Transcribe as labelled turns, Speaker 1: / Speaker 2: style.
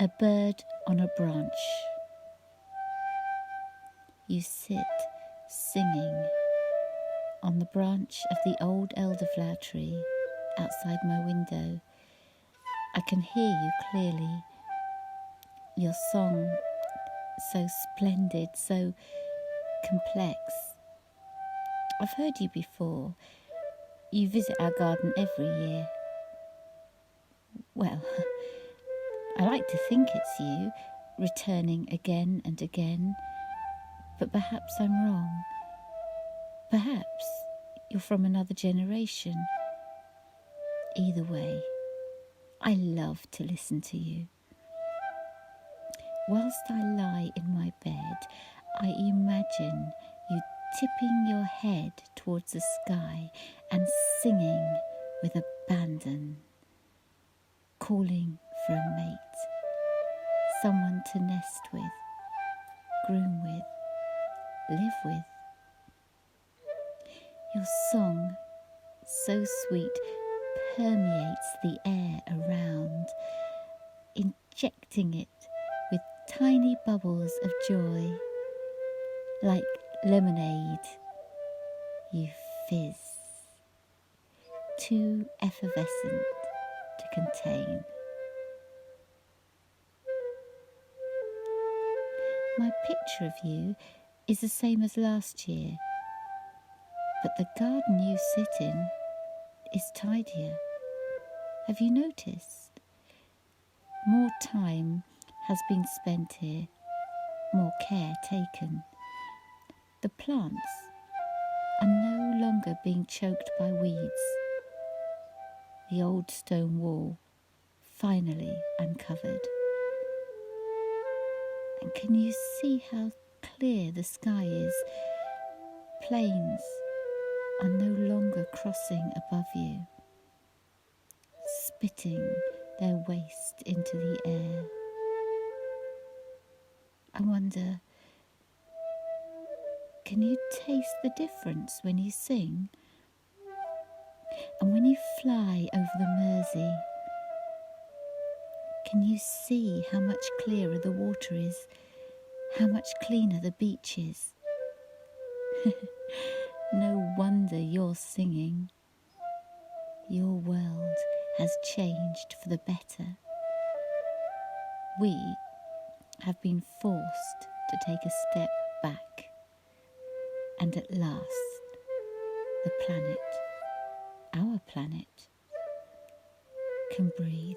Speaker 1: A bird on a branch. You sit singing on the branch of the old elderflower tree outside my window. I can hear you clearly. Your song, so splendid, so complex. I've heard you before. You visit our garden every year. Well, I like to think it's you, returning again and again, but perhaps I'm wrong. Perhaps you're from another generation. Either way, I love to listen to you. Whilst I lie in my bed, I imagine you tipping your head towards the sky and singing with abandon, calling for a mate, someone to nest with, groom with, live with. Your song, so sweet, permeates the air around, injecting it with tiny bubbles of joy. Like lemonade, you fizz, too effervescent to contain. My picture of you is the same as last year, but the garden you sit in is tidier. Have you noticed? More time has been spent here, more care taken. The plants are no longer being choked by weeds. The old stone wall finally uncovered. And can you see how clear the sky is? Planes are no longer crossing above you, spitting their waste into the air. I wonder, can you taste the difference when you sing? And when you fly over the Mersey, can you see how much clearer the water is, how much cleaner the beach is? No wonder you're singing. Your world has changed for the better. We have been forced to take a step back. And at last, the planet, our planet, can breathe.